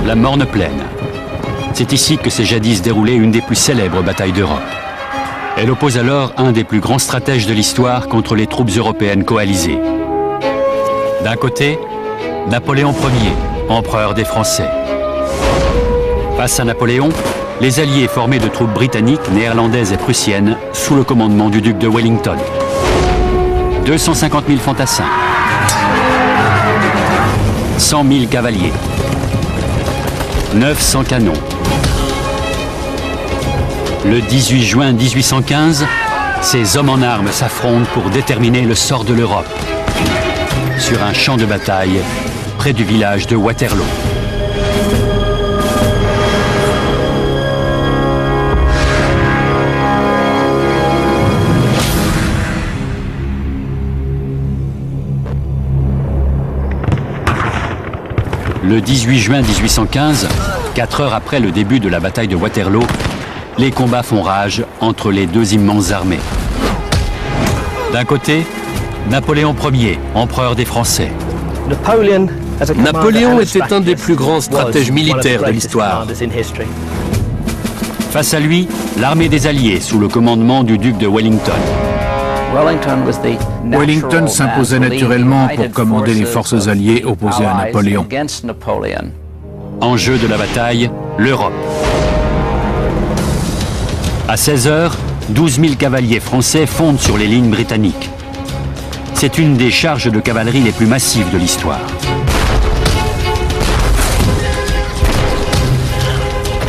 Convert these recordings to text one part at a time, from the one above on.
la Morne Plaine. C'est ici que s'est jadis déroulée une des plus célèbres batailles d'Europe. Elle oppose alors un des plus grands stratèges de l'histoire contre les troupes européennes coalisées. D'un côté, Napoléon Ier, empereur des Français. Face à Napoléon, les Alliés formés de troupes britanniques, néerlandaises et prussiennes sous le commandement du duc de Wellington. 250 000 fantassins, 100 000 cavaliers, 900 canons. Le 18 juin 1815, ces hommes en armes s'affrontent pour déterminer le sort de l'Europe, sur un champ de bataille près du village de Waterloo. Le 18 juin 1815, 4 heures après le début de la bataille de Waterloo, les combats font rage entre les deux immenses armées. D'un côté, Napoléon Ier, empereur des Français. Napoléon était un des plus grands stratèges militaires de l'histoire. Face à lui, l'armée des Alliés sous le commandement du duc de Wellington. Wellington s'imposait naturellement pour commander les forces alliées opposées à Napoléon. Enjeu de la bataille, l'Europe. À 16 heures, 12 000 cavaliers français fondent sur les lignes britanniques. C'est une des charges de cavalerie les plus massives de l'histoire.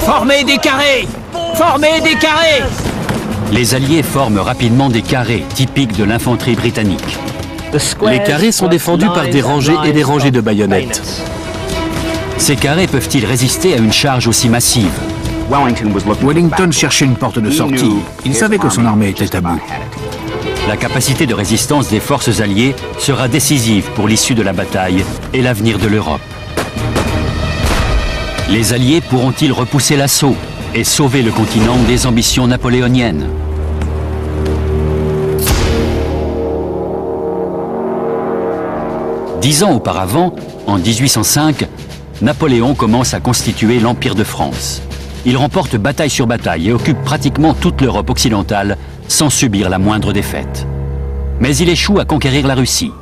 Formez des carrés! Formez des carrés! Les Alliés forment rapidement des carrés typiques de l'infanterie britannique. Les carrés sont défendus par des rangées et des rangées de baïonnettes. Ces carrés peuvent-ils résister à une charge aussi massive? Wellington cherchait une porte de sortie. Il savait que son armée était à bout. La capacité de résistance des forces alliées sera décisive pour l'issue de la bataille et l'avenir de l'Europe. Les Alliés pourront-ils repousser l'assaut et sauver le continent des ambitions napoléoniennes? Dix ans auparavant, en 1805, Napoléon commence à constituer l'Empire de France. Il remporte bataille sur bataille et occupe pratiquement toute l'Europe occidentale sans subir la moindre défaite. Mais il échoue à conquérir la Russie.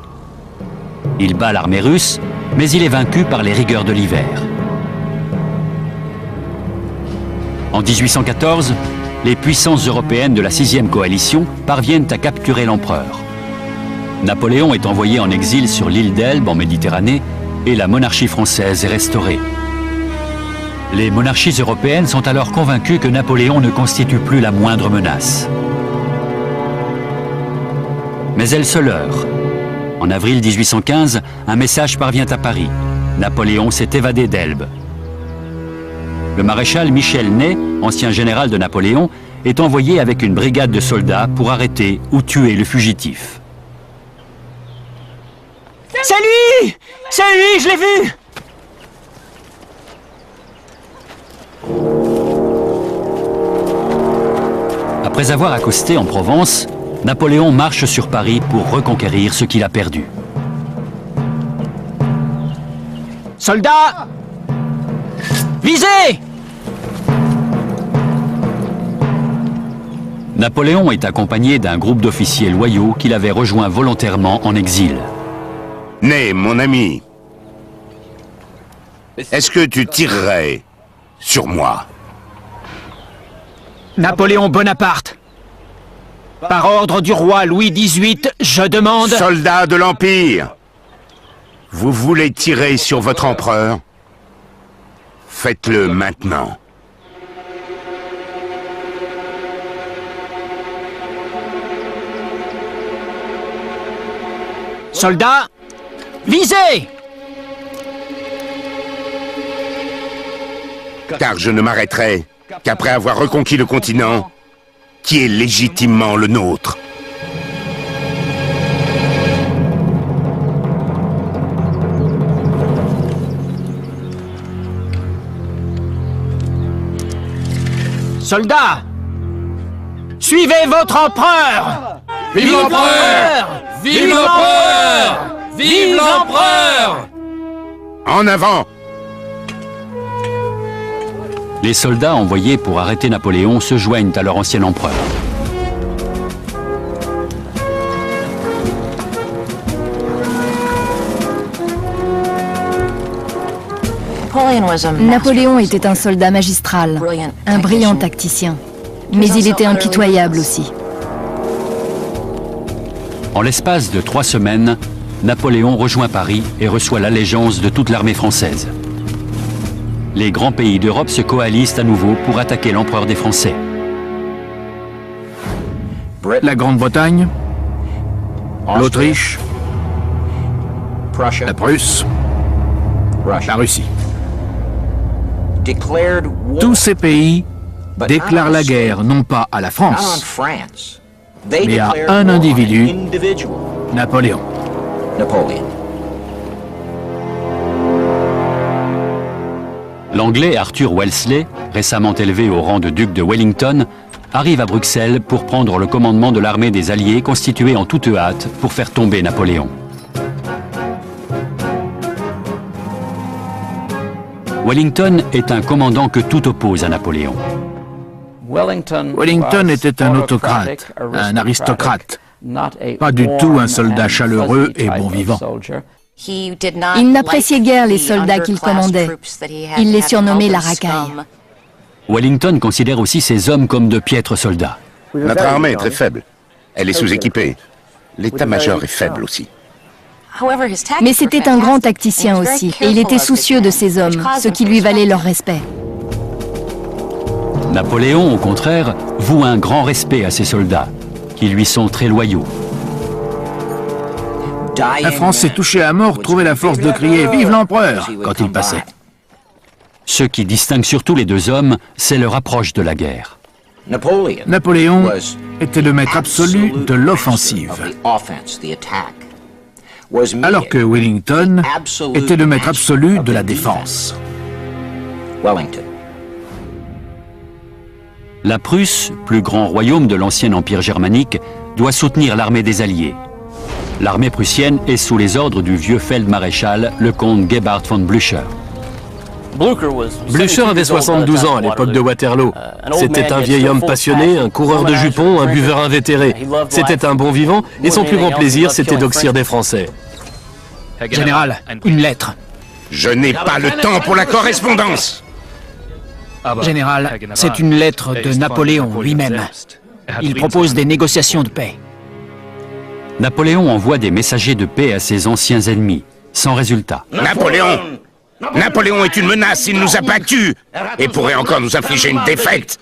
Il bat l'armée russe, mais il est vaincu par les rigueurs de l'hiver. En 1814, les puissances européennes de la 6e coalition parviennent à capturer l'empereur. Napoléon est envoyé en exil sur l'île d'Elbe en Méditerranée et la monarchie française est restaurée. Les monarchies européennes sont alors convaincues que Napoléon ne constitue plus la moindre menace. Mais elles se leurrent. En avril 1815, un message parvient à Paris. Napoléon s'est évadé d'Elbe. Le maréchal Michel Ney, ancien général de Napoléon, est envoyé avec une brigade de soldats pour arrêter ou tuer le fugitif. C'est lui! C'est lui, je l'ai vu! Après avoir accosté en Provence, Napoléon marche sur Paris pour reconquérir ce qu'il a perdu. Soldats! Visez! Napoléon est accompagné d'un groupe d'officiers loyaux qu'il avait rejoint volontairement en exil. Ney, mon ami, est-ce que tu tirerais sur moi? Napoléon Bonaparte. Par ordre du roi Louis XVIII, je demande... Soldats de l'Empire, vous voulez tirer sur votre empereur? Faites-le maintenant. Soldats, visez! Car je ne m'arrêterai qu'après avoir reconquis le continent qui est légitimement le nôtre. Soldats, suivez votre empereur! Vive l'empereur! Vive l'empereur! Vive l'empereur! En avant! Les soldats envoyés pour arrêter Napoléon se joignent à leur ancien empereur. Napoléon était un soldat magistral, un brillant tacticien. Mais il était impitoyable aussi. En l'espace de 3 semaines, Napoléon rejoint Paris et reçoit l'allégeance de toute l'armée française. Les grands pays d'Europe se coalisent à nouveau pour attaquer l'empereur des Français. La Grande-Bretagne, l'Autriche, la Prusse, la Russie. Tous ces pays déclarent la guerre non pas à la France, mais à un individu, Napoléon. L'Anglais Arthur Wellesley, récemment élevé au rang de duc de Wellington, arrive à Bruxelles pour prendre le commandement de l'armée des Alliés constituée en toute hâte pour faire tomber Napoléon. Wellington est un commandant que tout oppose à Napoléon. Wellington était un autocrate, un aristocrate, pas du tout un soldat chaleureux et bon vivant. Il n'appréciait guère les soldats qu'il commandait. Il les surnommait la racaille. Wellington considère aussi ses hommes comme de piètres soldats. Notre armée est très faible. Elle est sous-équipée. L'état-major est faible aussi. Mais c'était un grand tacticien aussi, et il était soucieux de ses hommes, ce qui lui valait leur respect. Napoléon, au contraire, voue un grand respect à ses soldats, qui lui sont très loyaux. Un Français touché à mort trouvait la force de crier « Vive l'empereur !» quand il passait. Ce qui distingue surtout les deux hommes, c'est leur approche de la guerre. Napoléon était le maître absolu de l'offensive, alors que Wellington était le maître absolu de la défense. La Prusse, plus grand royaume de l'ancien empire germanique, doit soutenir l'armée des Alliés. L'armée prussienne est sous les ordres du vieux feldmaréchal, le comte Gebhard von Blücher. Blücher avait 72 ans à l'époque de Waterloo. C'était un vieil homme passionné, un coureur de jupons, un buveur invétéré. C'était un bon vivant et son plus grand plaisir, c'était d'oxyre des Français. Général, une lettre. Je n'ai pas le temps pour la correspondance. Général, c'est une lettre de Napoléon lui-même. Il propose des négociations de paix. Napoléon envoie des messagers de paix à ses anciens ennemis, sans résultat. Napoléon est une menace, il nous a battus et pourrait encore nous infliger une défaite.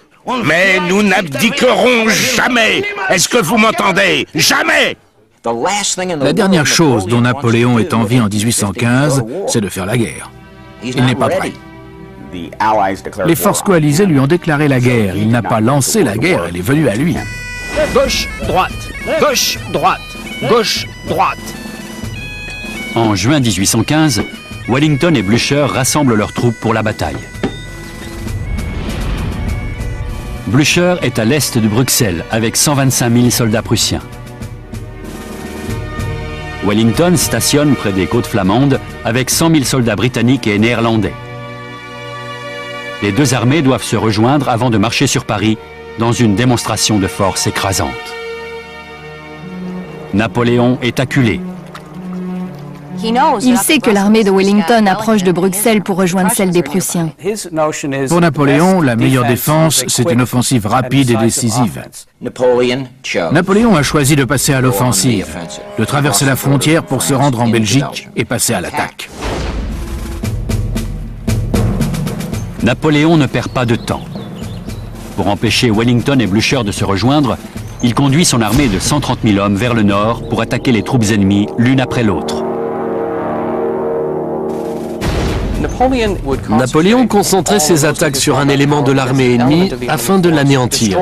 Mais nous n'abdiquerons jamais. Est-ce que vous m'entendez? Jamais! La dernière chose dont Napoléon ait envie en 1815, c'est de faire la guerre. Il n'est pas prêt. Les forces coalisées lui ont déclaré la guerre. Il n'a pas lancé la guerre, elle est venue à lui. Gauche, droite, gauche, droite, gauche, droite. En juin 1815, Wellington et Blücher rassemblent leurs troupes pour la bataille. Blücher est à l'est de Bruxelles avec 125 000 soldats prussiens. Wellington stationne près des côtes flamandes avec 100 000 soldats britanniques et néerlandais. Les deux armées doivent se rejoindre avant de marcher sur Paris dans une démonstration de force écrasante. Napoléon est acculé. Il sait que l'armée de Wellington approche de Bruxelles pour rejoindre celle des Prussiens. Pour Napoléon, la meilleure défense, c'est une offensive rapide et décisive. Napoléon a choisi de passer à l'offensive, de traverser la frontière pour se rendre en Belgique et passer à l'attaque. Napoléon ne perd pas de temps. Pour empêcher Wellington et Blücher de se rejoindre, il conduit son armée de 130 000 hommes vers le nord pour attaquer les troupes ennemies l'une après l'autre. Napoléon concentrait ses attaques sur un élément de l'armée ennemie afin de l'anéantir.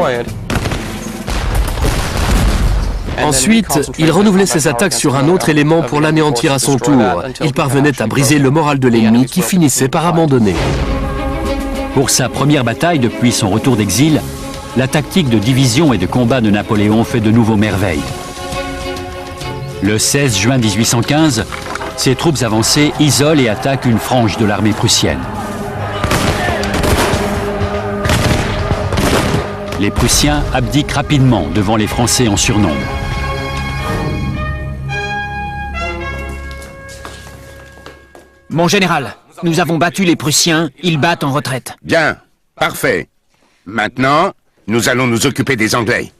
Ensuite, il renouvelait ses attaques sur un autre élément pour l'anéantir à son tour. Il parvenait à briser le moral de l'ennemi qui finissait par abandonner. Pour sa première bataille depuis son retour d'exil, la tactique de division et de combat de Napoléon fait de nouveaux merveilles. Le 16 juin 1815, ses troupes avancées isolent et attaquent une frange de l'armée prussienne. Les Prussiens abdiquent rapidement devant les Français en surnombre. Mon général, nous avons battu les Prussiens, ils battent en retraite. Bien, parfait. Maintenant, nous allons nous occuper des Anglais.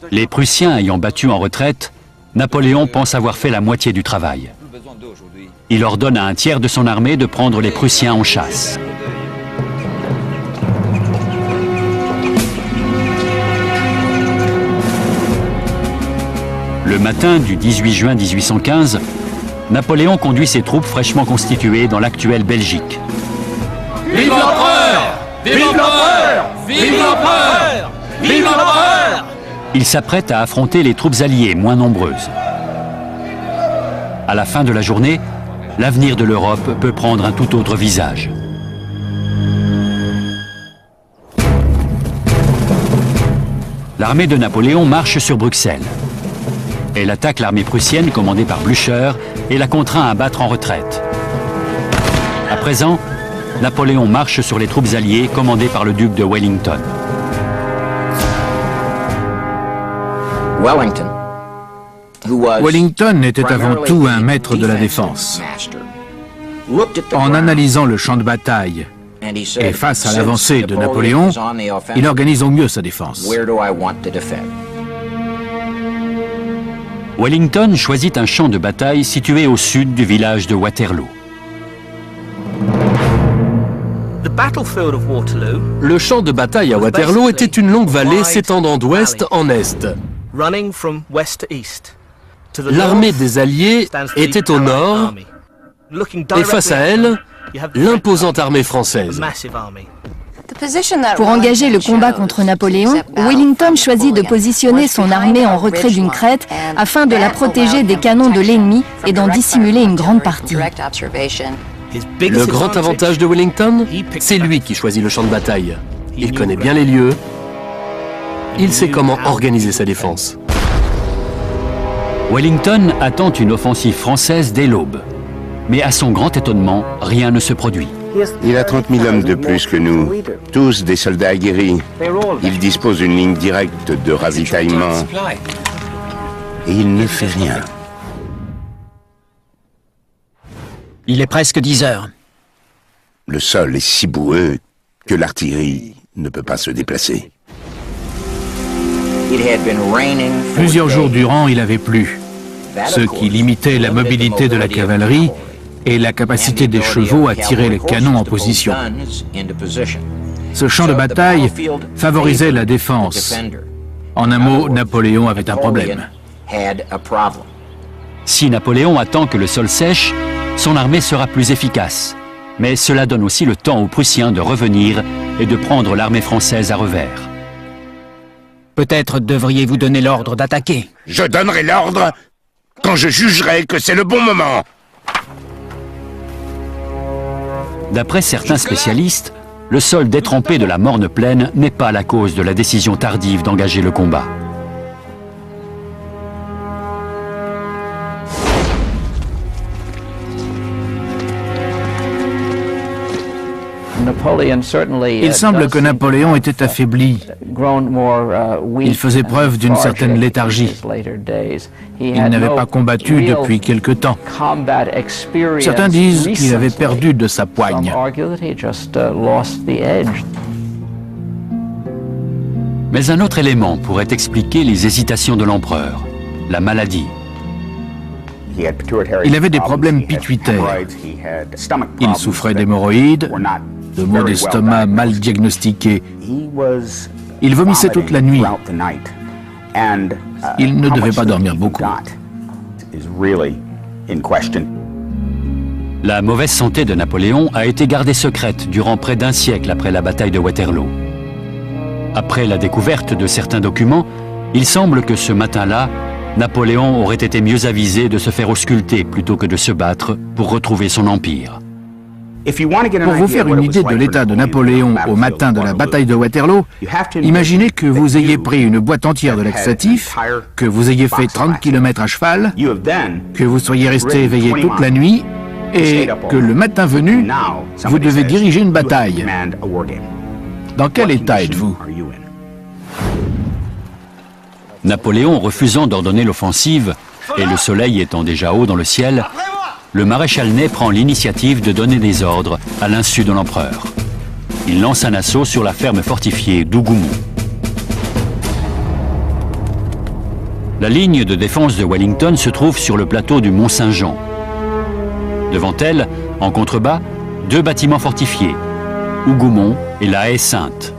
Les Prussiens ayant battu en retraite, Napoléon pense avoir fait la moitié du travail. Il ordonne à un tiers de son armée de prendre les Prussiens en chasse. Le matin du 18 juin 1815, Napoléon conduit ses troupes fraîchement constituées dans l'actuelle Belgique. Vive l'empereur! Vive l'empereur! Vive l'empereur! Vive l'empereur! Il s'apprête à affronter les troupes alliées moins nombreuses. À la fin de la journée, l'avenir de l'Europe peut prendre un tout autre visage. L'armée de Napoléon marche sur Bruxelles. Elle attaque l'armée prussienne commandée par Blücher et la contraint à battre en retraite. À présent, Napoléon marche sur les troupes alliées commandées par le duc de Wellington. Wellington était avant tout un maître de la défense. En analysant le champ de bataille et face à l'avancée de Napoléon, il organise au mieux sa défense. Wellington choisit un champ de bataille situé au sud du village de Waterloo. Le champ de bataille à Waterloo était une longue vallée s'étendant d'ouest en est. L'armée des Alliés était au nord et face à elle, l'imposante armée française. Pour engager le combat contre Napoléon, Wellington choisit de positionner son armée en retrait d'une crête afin de la protéger des canons de l'ennemi et d'en dissimuler une grande partie. Le grand avantage de Wellington, c'est lui qui choisit le champ de bataille. Il connaît bien les lieux, il sait comment organiser sa défense. Wellington attend une offensive française dès l'aube. Mais à son grand étonnement, rien ne se produit. Il a 30 000 hommes de plus que nous, tous des soldats aguerris. Il dispose d'une ligne directe de ravitaillement. Et il ne fait rien. Il est presque 10 heures. Le sol est si boueux que l'artillerie ne peut pas se déplacer. Plusieurs jours durant, il avait plu, ce qui limitait la mobilité de la cavalerie et la capacité des chevaux à tirer les canons en position. Ce champ de bataille favorisait la défense. En un mot, Napoléon avait un problème. Si Napoléon attend que le sol sèche, son armée sera plus efficace. Mais cela donne aussi le temps aux Prussiens de revenir et de prendre l'armée française à revers. Peut-être devriez-vous donner l'ordre d'attaquer. Je donnerai l'ordre quand je jugerai que c'est le bon moment. D'après certains spécialistes, le sol détrempé de la morne plaine n'est pas la cause de la décision tardive d'engager le combat. Il semble que Napoléon était affaibli. Il faisait preuve d'une certaine léthargie. Il n'avait pas combattu depuis quelque temps. Certains disent qu'il avait perdu de sa poigne. Mais un autre élément pourrait expliquer les hésitations de l'empereur, la maladie. Il avait des problèmes pituitaires. Il souffrait d'hémorroïdes, de maux d'estomac mal diagnostiqués. Il vomissait toute la nuit. Il ne devait pas dormir beaucoup. La mauvaise santé de Napoléon a été gardée secrète durant près d'un siècle après la bataille de Waterloo. Après la découverte de certains documents, il semble que ce matin-là, Napoléon aurait été mieux avisé de se faire ausculter plutôt que de se battre pour retrouver son empire. Pour vous faire une idée de l'état de Napoléon au matin de la bataille de Waterloo, imaginez que vous ayez pris une boîte entière de laxatifs, que vous ayez fait 30 km à cheval, que vous soyez resté éveillé toute la nuit et que le matin venu, vous devez diriger une bataille. Dans quel état êtes-vous ? Napoléon refusant d'ordonner l'offensive, et le soleil étant déjà haut dans le ciel, le maréchal Ney prend l'initiative de donner des ordres à l'insu de l'empereur. Il lance un assaut sur la ferme fortifiée d'Hougoumont. La ligne de défense de Wellington se trouve sur le plateau du Mont-Saint-Jean. Devant elle, en contrebas, 2 bâtiments fortifiés, Hougoumont et la Haie-Sainte.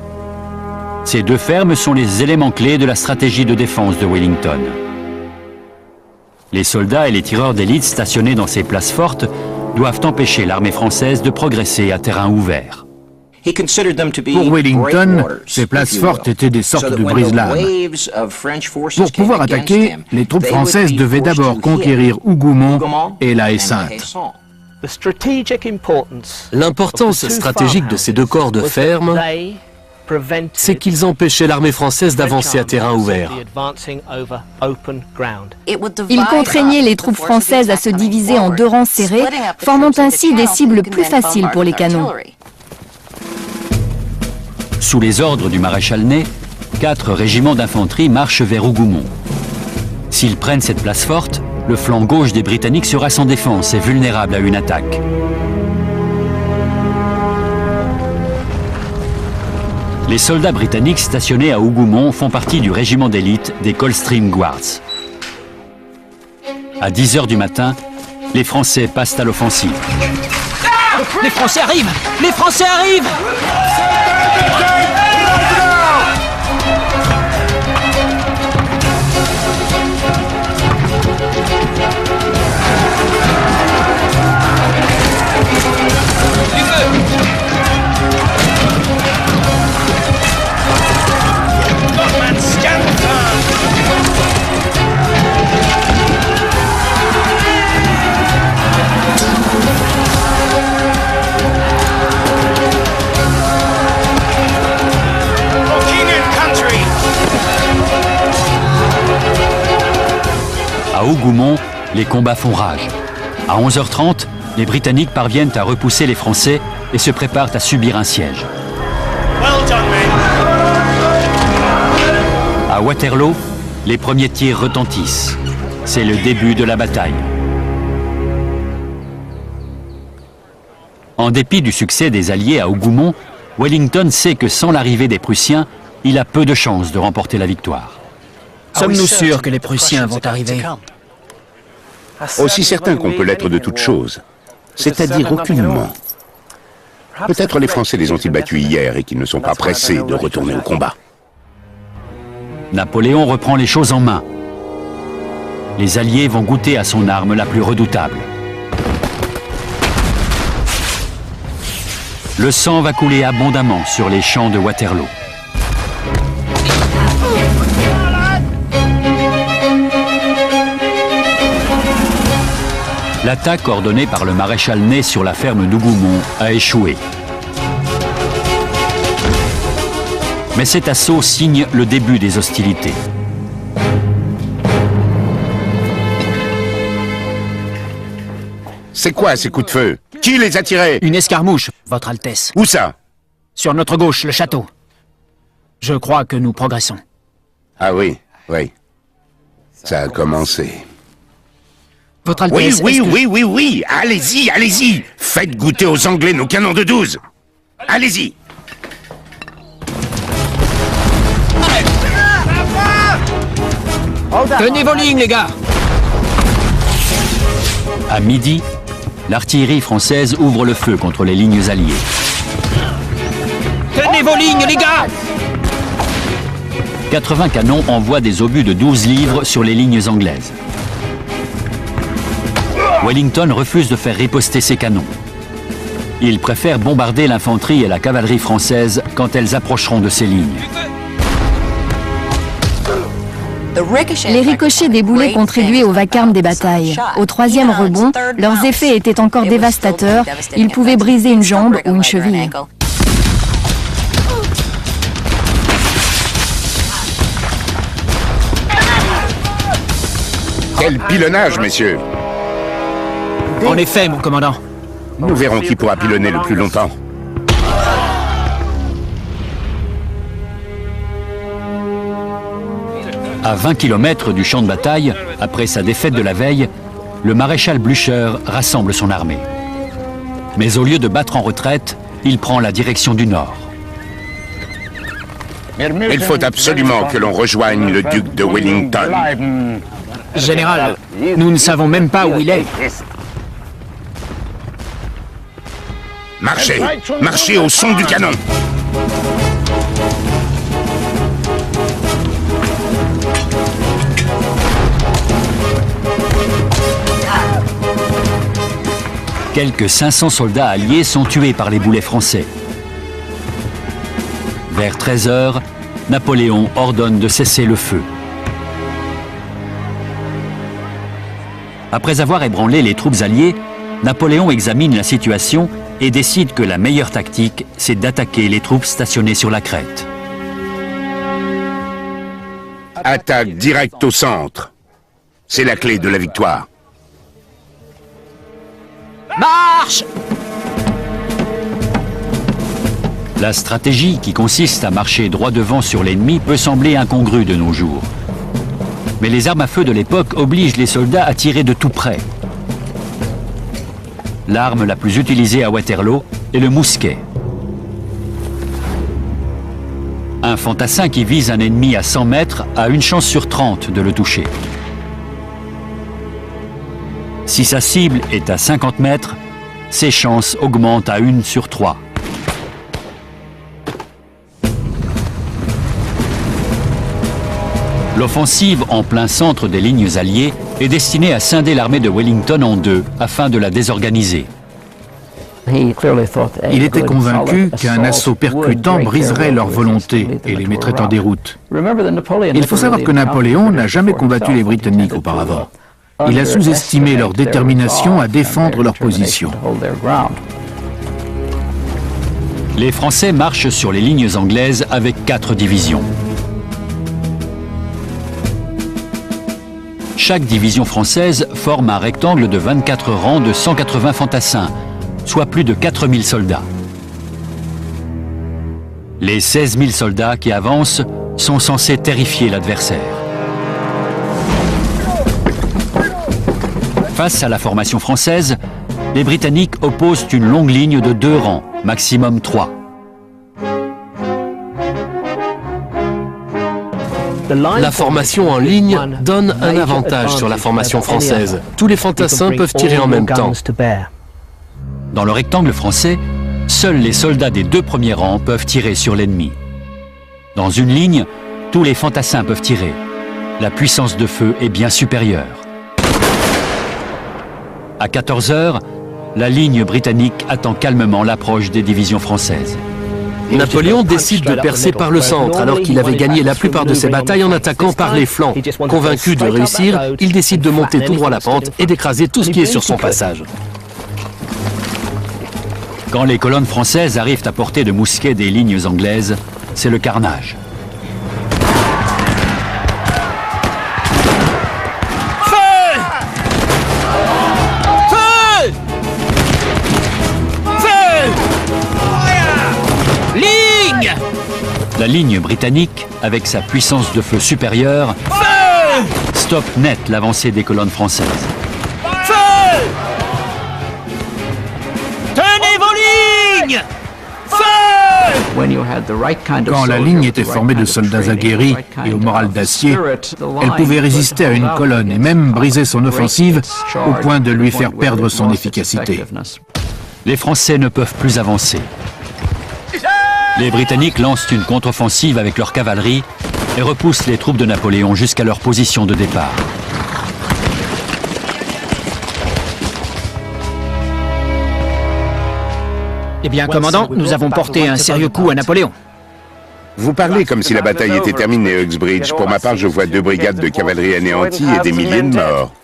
Ces 2 fermes sont les éléments clés de la stratégie de défense de Wellington. Les soldats et les tireurs d'élite stationnés dans ces places fortes doivent empêcher l'armée française de progresser à terrain ouvert. Pour Wellington, ces places fortes étaient des sortes de brise-lames. Pour pouvoir attaquer, les troupes françaises devaient d'abord conquérir Hougoumont et la Haie-Sainte. L'importance stratégique de ces 2 corps de ferme, c'est qu'ils empêchaient l'armée française d'avancer à terrain ouvert. Ils contraignaient les troupes françaises à se diviser en 2 rangs serrés, formant ainsi des cibles plus faciles pour les canons. Sous les ordres du maréchal Ney, 4 régiments d'infanterie marchent vers Hougoumont. S'ils prennent cette place forte, le flanc gauche des Britanniques sera sans défense et vulnérable à une attaque. Les soldats britanniques stationnés à Hougoumont font partie du régiment d'élite des Coldstream Guards. À 10 h du matin, les Français passent à l'offensive. Les Français arrivent! Les Français arrivent! À Hougoumont, les combats font rage. À 11 h 30, les Britanniques parviennent à repousser les Français et se préparent à subir un siège. À Waterloo, les premiers tirs retentissent. C'est le début de la bataille. En dépit du succès des Alliés à Hougoumont, Wellington sait que sans l'arrivée des Prussiens, il a peu de chances de remporter la victoire. Sommes-nous sûrs que les Prussiens vont arriver? Aussi certain qu'on peut l'être de toute chose, c'est-à-dire aucunement. Peut-être les Français les ont-ils battus hier et qu'ils ne sont pas pressés de retourner au combat. Napoléon reprend les choses en main. Les Alliés vont goûter à son arme la plus redoutable. Le sang va couler abondamment sur les champs de Waterloo. L'attaque ordonnée par le maréchal Ney sur la ferme d'Hougoumont a échoué. Mais cet assaut signe le début des hostilités. C'est quoi ces coups de feu? Qui les a tirés? Une escarmouche, Votre Altesse. Où ça? Sur notre gauche, le château. Je crois que nous progressons. Ah oui, oui. Ça a commencé. Votre Altesse, Oui, allez-y, allez-y. Faites goûter aux Anglais nos canons de 12. Allez-y. Tenez vos lignes, les gars! À midi, l'artillerie française ouvre le feu contre les lignes alliées. Tenez vos lignes, les gars! 80 canons envoient des obus de 12 livres sur les lignes anglaises. Wellington refuse de faire riposter ses canons. Il préfère bombarder l'infanterie et la cavalerie française quand elles approcheront de ces lignes. Les ricochets des boulets contribuaient au vacarme des batailles. Au 3e rebond, leurs effets étaient encore dévastateurs. Ils pouvaient briser une jambe ou une cheville. Quel pilonnage, messieurs! En effet, mon commandant. Nous verrons qui pourra pilonner le plus longtemps. À 20 km du champ de bataille, après sa défaite de la veille, le maréchal Blücher rassemble son armée. Mais au lieu de battre en retraite, il prend la direction du nord. Il faut absolument que l'on rejoigne le duc de Wellington. Général, nous ne savons même pas où il est. Marchez, marchez au son du canon. Quelques 500 soldats alliés sont tués par les boulets français. Vers 13 h, Napoléon ordonne de cesser le feu. Après avoir ébranlé les troupes alliées, Napoléon examine la situation et décide que la meilleure tactique, c'est d'attaquer les troupes stationnées sur la crête. Attaque directe au centre. C'est la clé de la victoire. Marche! La stratégie qui consiste à marcher droit devant sur l'ennemi peut sembler incongrue de nos jours. Mais les armes à feu de l'époque obligent les soldats à tirer de tout près. L'arme la plus utilisée à Waterloo est le mousquet. Un fantassin qui vise un ennemi à 100 mètres a une chance sur 30 de le toucher. Si sa cible est à 50 mètres, ses chances augmentent à 1 sur 3. L'offensive en plein centre des lignes alliées est destinée à scinder l'armée de Wellington en deux afin de la désorganiser. Il était convaincu qu'un assaut percutant briserait leur volonté et les mettrait en déroute. Il faut savoir que Napoléon n'a jamais combattu les Britanniques auparavant. Il a sous-estimé leur détermination à défendre leur position. Les Français marchent sur les lignes anglaises avec 4 divisions. Chaque division française forme un rectangle de 24 rangs de 180 fantassins, soit plus de 4000 soldats. Les 16 000 soldats qui avancent sont censés terrifier l'adversaire. Face à la formation française, les Britanniques opposent une longue ligne de 2 rangs, maximum 3. La formation en ligne donne un avantage sur la formation française. Tous les fantassins peuvent tirer en même temps. Dans le rectangle français, seuls les soldats des 2 premiers rangs peuvent tirer sur l'ennemi. Dans une ligne, tous les fantassins peuvent tirer. La puissance de feu est bien supérieure. À 14 h, la ligne britannique attend calmement l'approche des divisions françaises. Napoléon décide de percer par le centre alors qu'il avait gagné la plupart de ses batailles en attaquant par les flancs. Convaincu de réussir, il décide de monter tout droit la pente et d'écraser tout ce qui est sur son passage. Quand les colonnes françaises arrivent à portée de mousquets des lignes anglaises, c'est le carnage. La ligne britannique, avec sa puissance de feu supérieure, stoppe net l'avancée des colonnes françaises. Tenez vos lignes! Quand la ligne était formée de soldats aguerris et au moral d'acier, elle pouvait résister à une colonne et même briser son offensive au point de lui faire perdre son efficacité. Les Français ne peuvent plus avancer. Les Britanniques lancent une contre-offensive avec leur cavalerie et repoussent les troupes de Napoléon jusqu'à leur position de départ. Eh bien, commandant, nous avons porté un sérieux coup à Napoléon. Vous parlez comme si la bataille était terminée, Uxbridge. Pour ma part, je vois 2 brigades de cavalerie anéanties et des milliers de morts.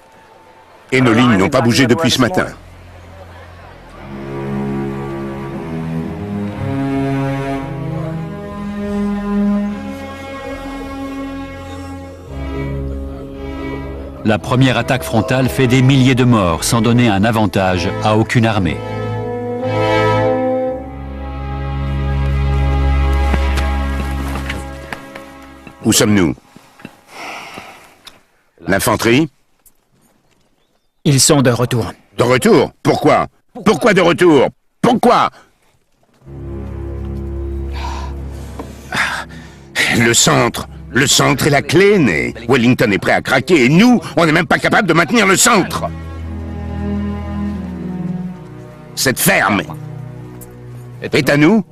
Et nos lignes n'ont pas bougé depuis ce matin. La première attaque frontale fait des milliers de morts sans donner un avantage à aucune armée. Où sommes-nous? L'infanterie? Ils sont de retour. De retour? Pourquoi? Pourquoi de retour? Pourquoi? Le centre est la clé, né. Wellington est prêt à craquer et nous, on n'est même pas capable de maintenir le centre. Cette ferme est à nous?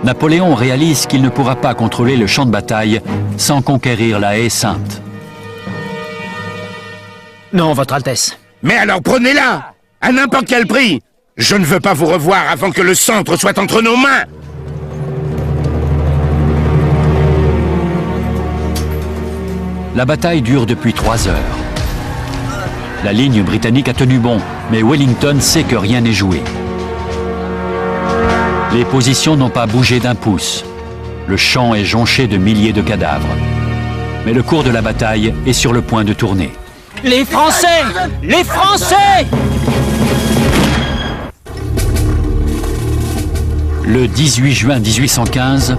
Napoléon réalise qu'il ne pourra pas contrôler le champ de bataille sans conquérir la Haie Sainte. Non, Votre Altesse. Mais alors prenez-la! À n'importe quel prix! Je ne veux pas vous revoir avant que le centre soit entre nos mains! La bataille dure depuis 3 heures. La ligne britannique a tenu bon, mais Wellington sait que rien n'est joué. Les positions n'ont pas bougé d'un pouce. Le champ est jonché de milliers de cadavres. Mais le cours de la bataille est sur le point de tourner. Les Français! Les Français! Le 18 juin 1815,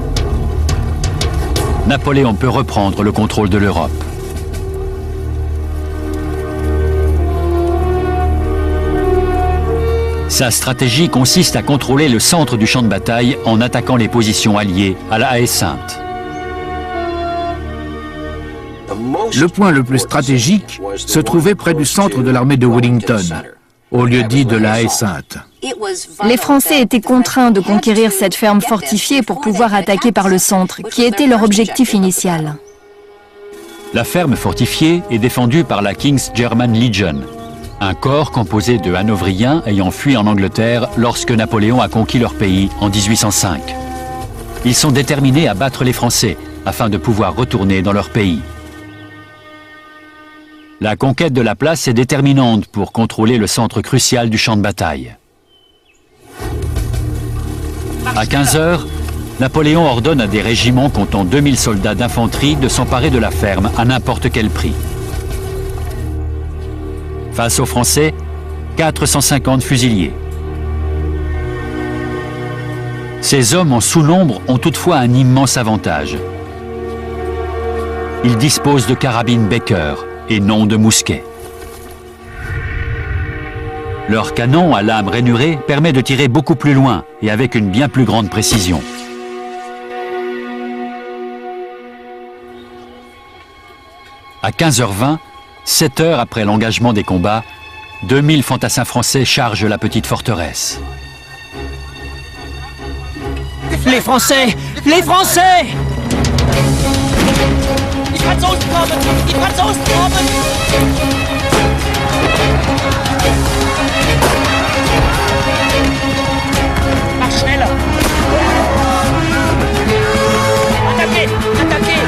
Napoléon peut reprendre le contrôle de l'Europe. Sa stratégie consiste à contrôler le centre du champ de bataille en attaquant les positions alliées à la Haie Sainte. Le point le plus stratégique se trouvait près du centre de l'armée de Wellington, au lieu dit de la Haie Sainte. Les Français étaient contraints de conquérir cette ferme fortifiée pour pouvoir attaquer par le centre, qui était leur objectif initial. La ferme fortifiée est défendue par la King's German Legion, un corps composé de Hanovriens ayant fui en Angleterre lorsque Napoléon a conquis leur pays en 1805. Ils sont déterminés à battre les Français afin de pouvoir retourner dans leur pays. La conquête de la place est déterminante pour contrôler le centre crucial du champ de bataille. À 15 heures, Napoléon ordonne à des régiments comptant 2000 soldats d'infanterie de s'emparer de la ferme à n'importe quel prix. Face aux Français, 450 fusiliers. Ces hommes en sous-nombre ont toutefois un immense avantage. Ils disposent de carabines Baker et non de mousquets. Leur canon à lame rainurée permet de tirer beaucoup plus loin et avec une bien plus grande précision. À 15h20, 7 heures après l'engagement des combats, 2000 fantassins français chargent la petite forteresse. Les Français! Les Français! Marche schnell! Attaquez! Attaquez!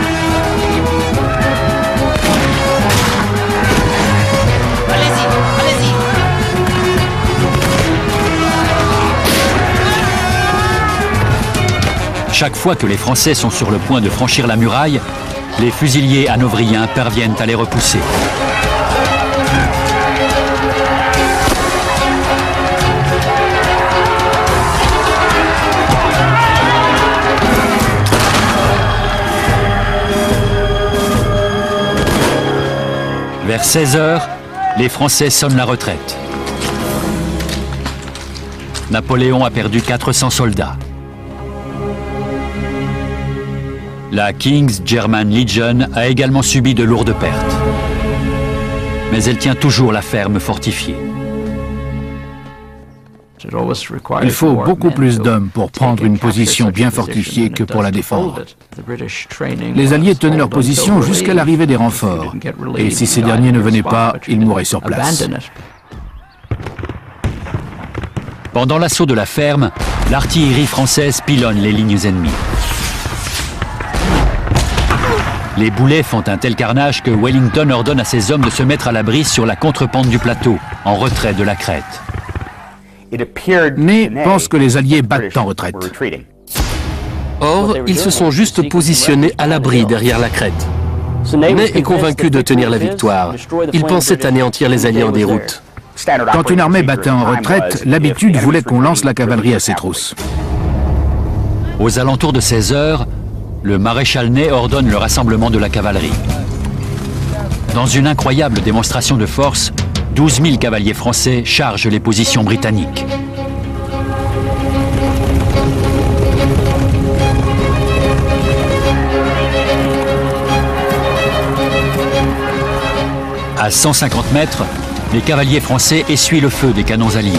Allez-y! Allez-y! Chaque fois que les Français sont sur le point de franchir la muraille, les fusiliers hanovriens parviennent à les repousser. Vers 16 heures, les Français sonnent la retraite. Napoléon a perdu 400 soldats. La King's German Legion a également subi de lourdes pertes. Mais elle tient toujours la ferme fortifiée. Il faut beaucoup plus d'hommes pour prendre une position bien fortifiée que pour la défendre. Les Alliés tenaient leur position jusqu'à l'arrivée des renforts. Et si ces derniers ne venaient pas, ils mouraient sur place. Pendant l'assaut de la ferme, l'artillerie française pilonne les lignes ennemies. Les boulets font un tel carnage que Wellington ordonne à ses hommes de se mettre à l'abri sur la contrepente du plateau, en retrait de la crête. Ney pense que les Alliés battent en retraite. Or, ils se sont juste positionnés à l'abri derrière la crête. Ney est convaincu de tenir la victoire. Il pensait anéantir les Alliés en déroute. Quand une armée battait en retraite, l'habitude voulait qu'on lance la cavalerie à ses trousses. Aux alentours de 16 heures, le maréchal Ney ordonne le rassemblement de la cavalerie. Dans une incroyable démonstration de force, 12 000 cavaliers français chargent les positions britanniques. À 150 mètres, les cavaliers français essuient le feu des canons alliés.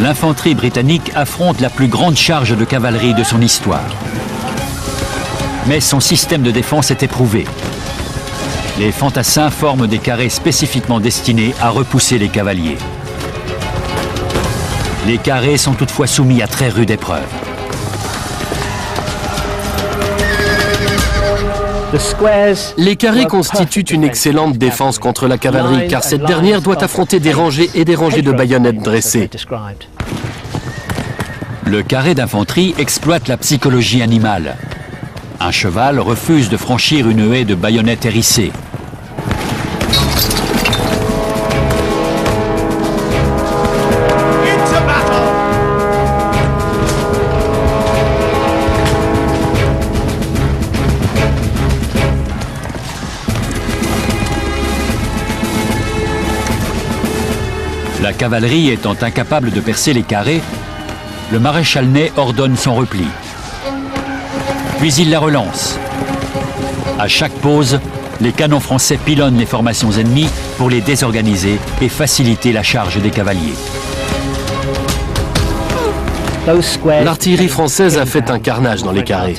L'infanterie britannique affronte la plus grande charge de cavalerie de son histoire. Mais son système de défense est éprouvé. Les fantassins forment des carrés spécifiquement destinés à repousser les cavaliers. Les carrés sont toutefois soumis à très rude épreuve. Les carrés constituent une excellente défense contre la cavalerie, car cette dernière doit affronter des rangées et des rangées de baïonnettes dressées. Le carré d'infanterie exploite la psychologie animale. Un cheval refuse de franchir une haie de baïonnettes hérissées. La cavalerie étant incapable de percer les carrés, le maréchal Ney ordonne son repli. Puis il la relance. À chaque pause, les canons français pilonnent les formations ennemies pour les désorganiser et faciliter la charge des cavaliers. L'artillerie française a fait un carnage dans les carrés.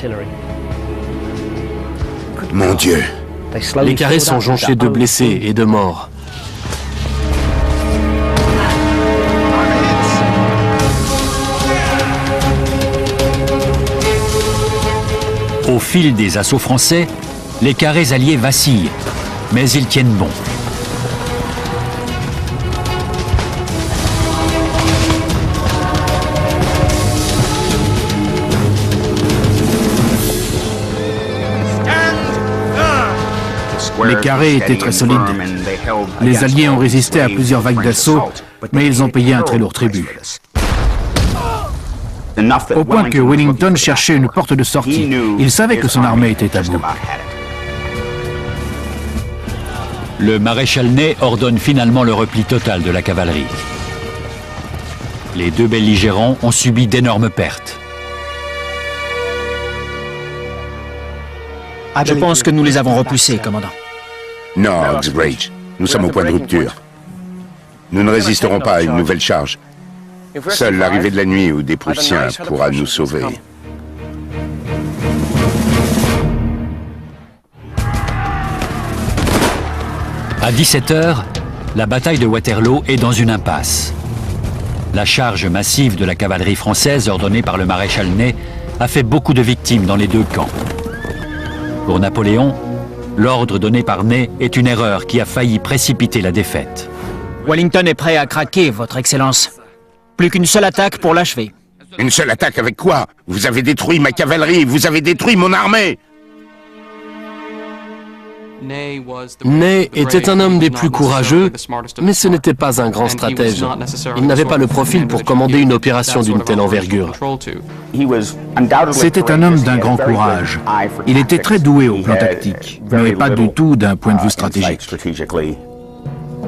Mon Dieu! Les carrés sont jonchés de blessés et de morts. Au fil des assauts français, les carrés alliés vacillent, mais ils tiennent bon. Les carrés étaient très solides. Les Alliés ont résisté à plusieurs vagues d'assaut, mais ils ont payé un très lourd tribut. Au point que Wellington cherchait une porte de sortie. Il savait que son armée était à bout. Le maréchal Ney ordonne finalement le repli total de la cavalerie. Les deux belligérants ont subi d'énormes pertes. Je pense que nous les avons repoussés, commandant. Non, Oxbridge, nous sommes au point de rupture. Nous ne résisterons pas à une nouvelle charge. Seule l'arrivée de la nuit ou des Prussiens pourra nous sauver. À 17 h, la bataille de Waterloo est dans une impasse. La charge massive de la cavalerie française ordonnée par le maréchal Ney a fait beaucoup de victimes dans les deux camps. Pour Napoléon, l'ordre donné par Ney est une erreur qui a failli précipiter la défaite. Wellington est prêt à craquer, Votre Excellence. Plus qu'une seule attaque pour l'achever. Une seule attaque avec quoi? Vous avez détruit ma cavalerie, vous avez détruit mon armée! Ney était un homme des plus courageux, mais ce n'était pas un grand stratège. Il n'avait pas le profil pour commander une opération d'une telle envergure. C'était un homme d'un grand courage. Il était très doué au plan tactique, mais pas du tout d'un point de vue stratégique.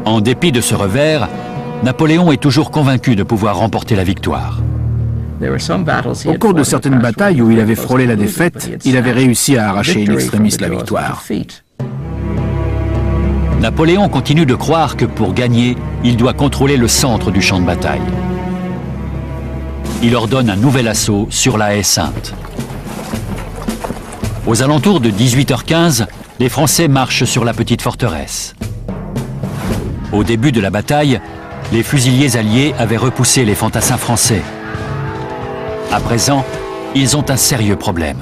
En dépit de ce revers, Napoléon est toujours convaincu de pouvoir remporter la victoire. Au cours de certaines batailles où il avait frôlé la défaite, il avait réussi à arracher in extremis la victoire. Napoléon continue de croire que pour gagner, il doit contrôler le centre du champ de bataille. Il ordonne un nouvel assaut sur la haie Sainte. Aux alentours de 18h15, les Français marchent sur la petite forteresse. Au début de la bataille, les fusiliers alliés avaient repoussé les fantassins français. À présent, ils ont un sérieux problème.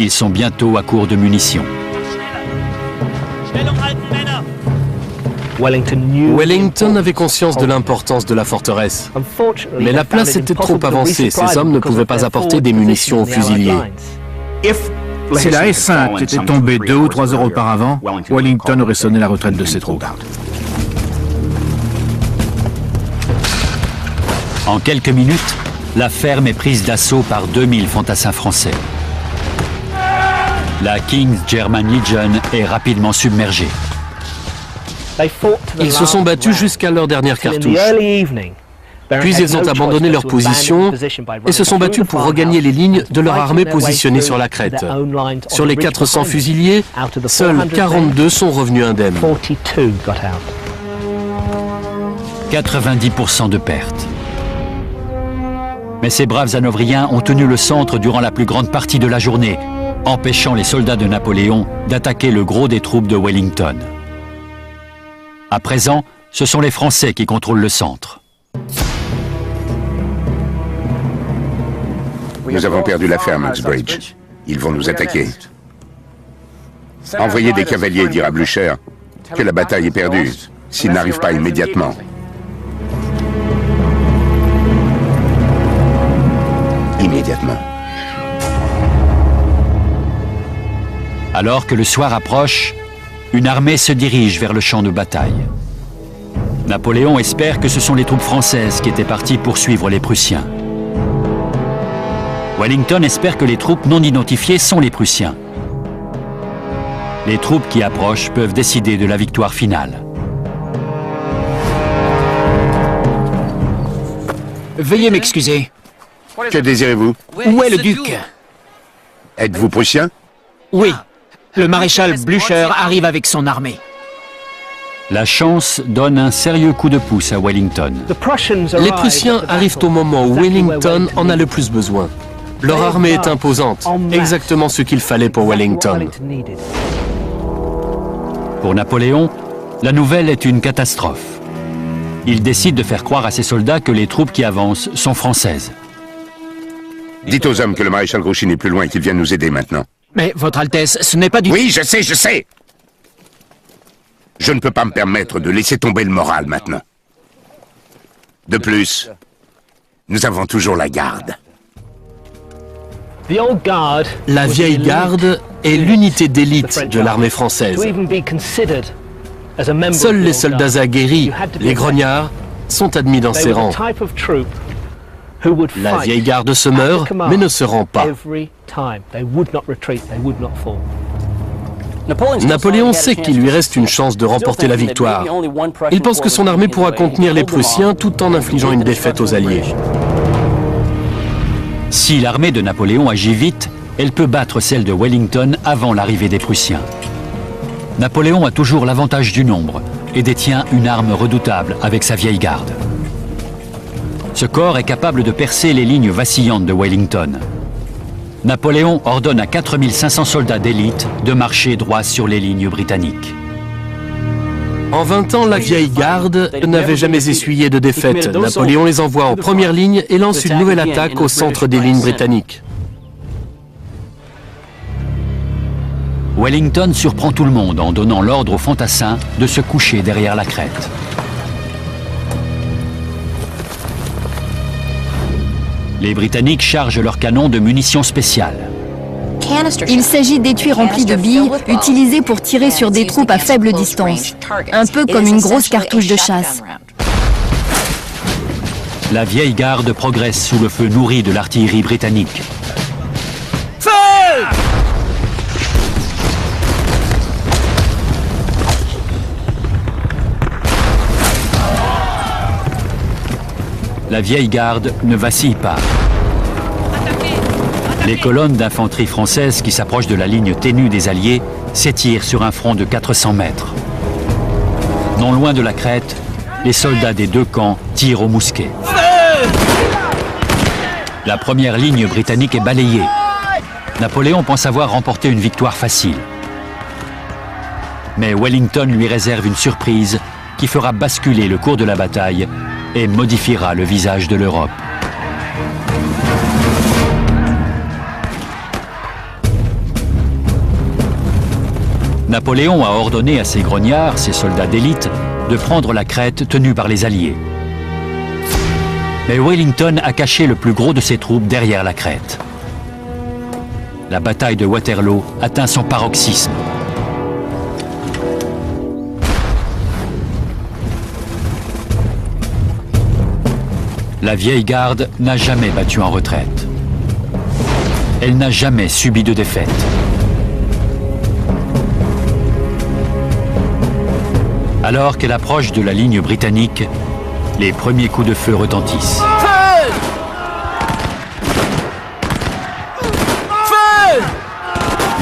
Ils sont bientôt à court de munitions. Wellington avait conscience de l'importance de la forteresse. Mais la place était trop avancée, ses hommes ne pouvaient pas apporter des munitions aux fusiliers. Si la haie Sainte était tombée 2 ou 3 heures auparavant, Wellington aurait sonné la retraite de ses troupes. En quelques minutes, la ferme est prise d'assaut par 2000 fantassins français. La King's German Legion est rapidement submergée. Ils se sont battus jusqu'à leur dernière cartouche. Puis ils ont abandonné leur position et se sont battus pour regagner les lignes de leur armée positionnée sur la crête. Sur les 400 fusiliers, seuls 42 sont revenus indemnes. 90% de pertes. Mais ces braves hanovriens ont tenu le centre durant la plus grande partie de la journée, empêchant les soldats de Napoléon d'attaquer le gros des troupes de Wellington. À présent, ce sont les Français qui contrôlent le centre. Nous avons perdu la ferme, Uxbridge. Ils vont nous attaquer. Envoyez des cavaliers dire à Blücher que la bataille est perdue, s'ils n'arrivent pas immédiatement. Immédiatement. Alors que le soir approche, une armée se dirige vers le champ de bataille. Napoléon espère que ce sont les troupes françaises qui étaient parties poursuivre les Prussiens. Wellington espère que les troupes non identifiées sont les Prussiens. Les troupes qui approchent peuvent décider de la victoire finale. Veuillez m'excuser. Que désirez-vous? Où est le duc? Êtes-vous prussien? Oui. Le maréchal Blücher arrive avec son armée. La chance donne un sérieux coup de pouce à Wellington. Les Prussiens arrivent au moment où Wellington en a le plus besoin. Leur armée est imposante, exactement ce qu'il fallait pour Wellington. Pour Napoléon, la nouvelle est une catastrophe. Il décide de faire croire à ses soldats que les troupes qui avancent sont françaises. Dites aux hommes que le maréchal Grouchy n'est plus loin et qu'il vient nous aider maintenant. Mais, Votre Altesse, ce n'est pas du... Oui, je sais, je sais! Je ne peux pas me permettre de laisser tomber le moral maintenant. De plus, nous avons toujours la garde. La vieille garde est l'unité d'élite de l'armée française. Seuls les soldats aguerris, les grognards, sont admis dans ces rangs. La vieille garde se meurt, mais ne se rend pas. Napoléon sait qu'il lui reste une chance de remporter la victoire. Il pense que son armée pourra contenir les Prussiens tout en infligeant une défaite aux Alliés. Si l'armée de Napoléon agit vite, elle peut battre celle de Wellington avant l'arrivée des Prussiens. Napoléon a toujours l'avantage du nombre et détient une arme redoutable avec sa vieille garde. Ce corps est capable de percer les lignes vacillantes de Wellington. Napoléon ordonne à 4500 soldats d'élite de marcher droit sur les lignes britanniques. En 20 ans, la vieille garde n'avait jamais essuyé de défaite. Napoléon les envoie en première ligne et lance une nouvelle attaque au centre des lignes britanniques. Wellington surprend tout le monde en donnant l'ordre aux fantassins de se coucher derrière la crête. Les Britanniques chargent leurs canons de munitions spéciales. Il s'agit d'étuis remplis de billes utilisées pour tirer sur des troupes à faible distance, un peu comme une grosse cartouche de chasse. La vieille garde progresse sous le feu nourri de l'artillerie britannique. Feu! La vieille garde ne vacille pas. Les colonnes d'infanterie française qui s'approchent de la ligne ténue des Alliés s'étirent sur un front de 400 mètres. Non loin de la crête, les soldats des deux camps tirent au mousquet. La première ligne britannique est balayée. Napoléon pense avoir remporté une victoire facile. Mais Wellington lui réserve une surprise qui fera basculer le cours de la bataille et modifiera le visage de l'Europe. Napoléon a ordonné à ses grognards, ses soldats d'élite, de prendre la crête tenue par les Alliés. Mais Wellington a caché le plus gros de ses troupes derrière la crête. La bataille de Waterloo atteint son paroxysme. La vieille garde n'a jamais battu en retraite. Elle n'a jamais subi de défaite. Alors qu'elle approche de la ligne britannique, les premiers coups de feu retentissent.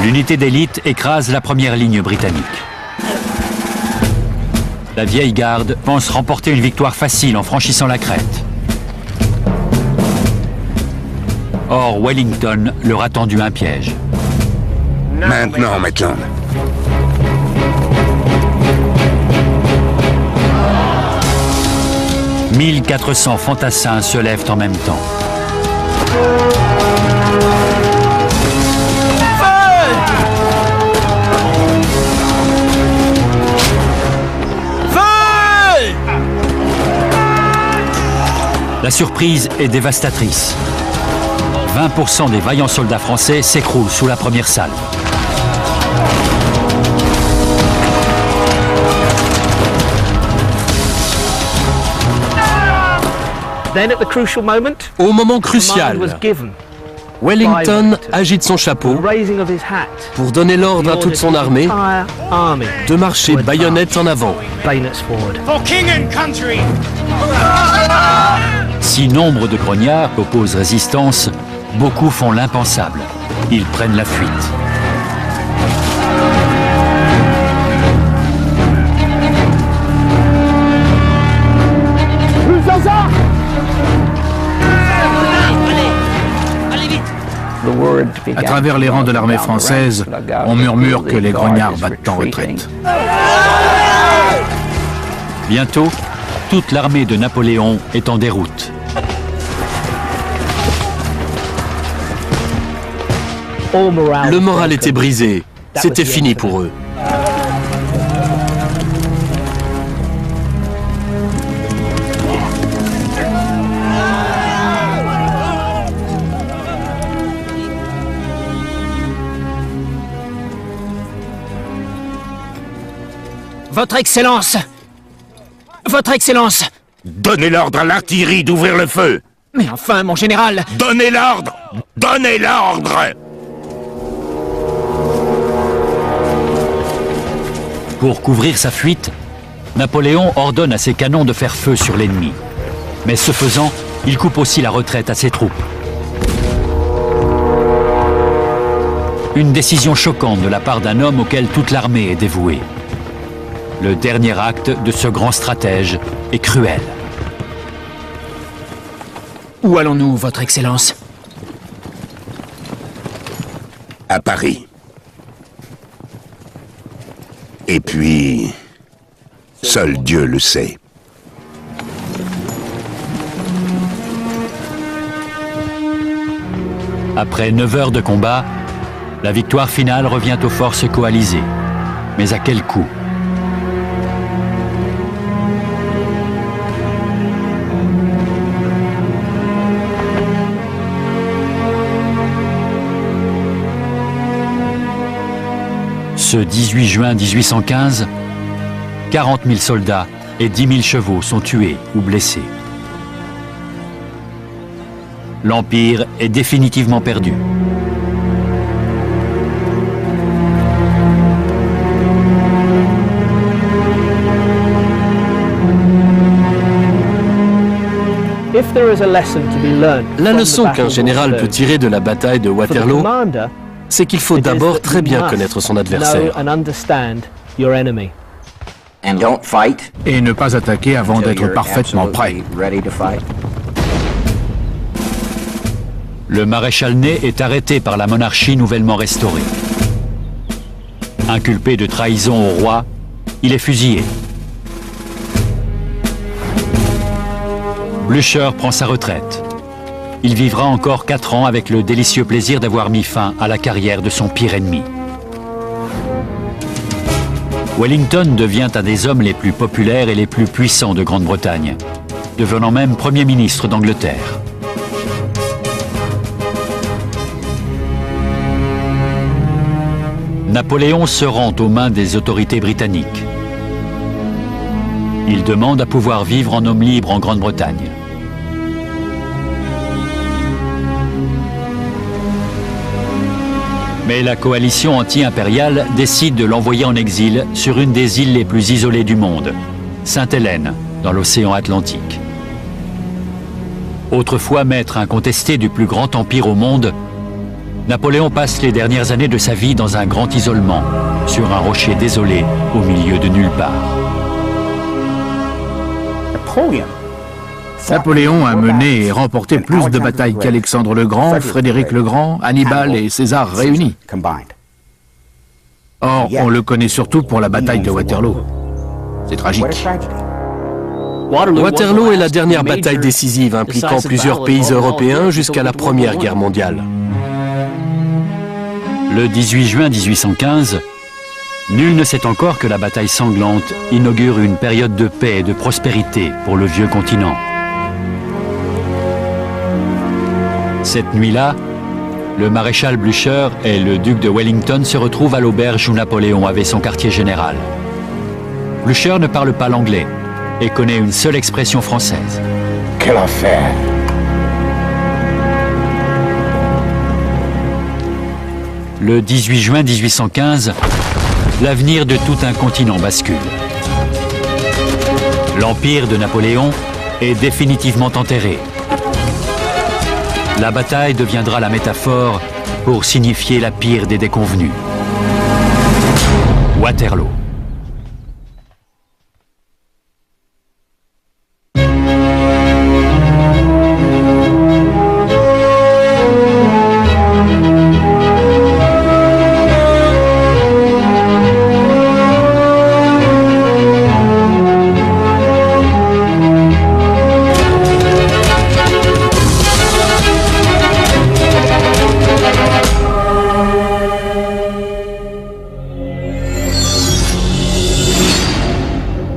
L'unité d'élite écrase la première ligne britannique. La vieille garde pense remporter une victoire facile en franchissant la crête. Or, Wellington leur a tendu un piège. Maintenant, Maitland. « 1400 fantassins se lèvent en même temps. La surprise est dévastatrice. 20% des vaillants soldats français s'écroulent sous la première salve. Au moment crucial, Wellington agite son chapeau pour donner l'ordre à toute son armée de marcher baïonnette en avant. Si nombre de grognards opposent résistance, beaucoup font l'impensable. Ils prennent la fuite. À travers les rangs de l'armée française, on murmure que les grognards battent en retraite. Bientôt, toute l'armée de Napoléon est en déroute. Le moral était brisé. C'était fini pour eux. Votre Excellence! Votre Excellence! Donnez l'ordre à l'artillerie d'ouvrir le feu! Mais enfin, mon général! Donnez l'ordre! Donnez l'ordre! Pour couvrir sa fuite, Napoléon ordonne à ses canons de faire feu sur l'ennemi. Mais ce faisant, il coupe aussi la retraite à ses troupes. Une décision choquante de la part d'un homme auquel toute l'armée est dévouée. Le dernier acte de ce grand stratège est cruel. Où allons-nous, Votre Excellence? À Paris. Et puis, seul Dieu le sait. Après 9 heures de combat, la victoire finale revient aux forces coalisées. Mais à quel coût ? Ce 18 juin 1815, 40 000 soldats et 10 000 chevaux sont tués ou blessés. L'Empire est définitivement perdu. La leçon qu'un général peut tirer de la bataille de Waterloo, c'est qu'il faut d'abord très bien connaître son adversaire. Et ne pas attaquer avant d'être parfaitement prêt. Le maréchal Ney est arrêté par la monarchie nouvellement restaurée. Inculpé de trahison au roi, il est fusillé. Blücher prend sa retraite. Il vivra encore 4 ans avec le délicieux plaisir d'avoir mis fin à la carrière de son pire ennemi. Wellington devient un des hommes les plus populaires et les plus puissants de Grande-Bretagne, devenant même Premier ministre d'Angleterre. Napoléon se rend aux mains des autorités britanniques. Il demande à pouvoir vivre en homme libre en Grande-Bretagne. Mais la coalition anti-impériale décide de l'envoyer en exil sur une des îles les plus isolées du monde, Sainte-Hélène, dans l'océan Atlantique. Autrefois maître incontesté du plus grand empire au monde, Napoléon passe les dernières années de sa vie dans un grand isolement, sur un rocher désolé au milieu de nulle part. Napoléon a mené et remporté plus de batailles qu'Alexandre le Grand, Frédéric le Grand, Hannibal et César réunis. Or, on le connaît surtout pour la bataille de Waterloo. C'est tragique. Waterloo est la dernière bataille décisive impliquant plusieurs pays européens jusqu'à la Première Guerre mondiale. Le 18 juin 1815, nul ne sait encore que la bataille sanglante inaugure une période de paix et de prospérité pour le vieux continent. Cette nuit-là, le maréchal Blücher et le duc de Wellington se retrouvent à l'auberge où Napoléon avait son quartier général. Blücher ne parle pas l'anglais et connaît une seule expression française. Quelle affaire! Le 18 juin 1815, l'avenir de tout un continent bascule. L'empire de Napoléon est définitivement enterré. La bataille deviendra la métaphore pour signifier la pire des déconvenues. Waterloo.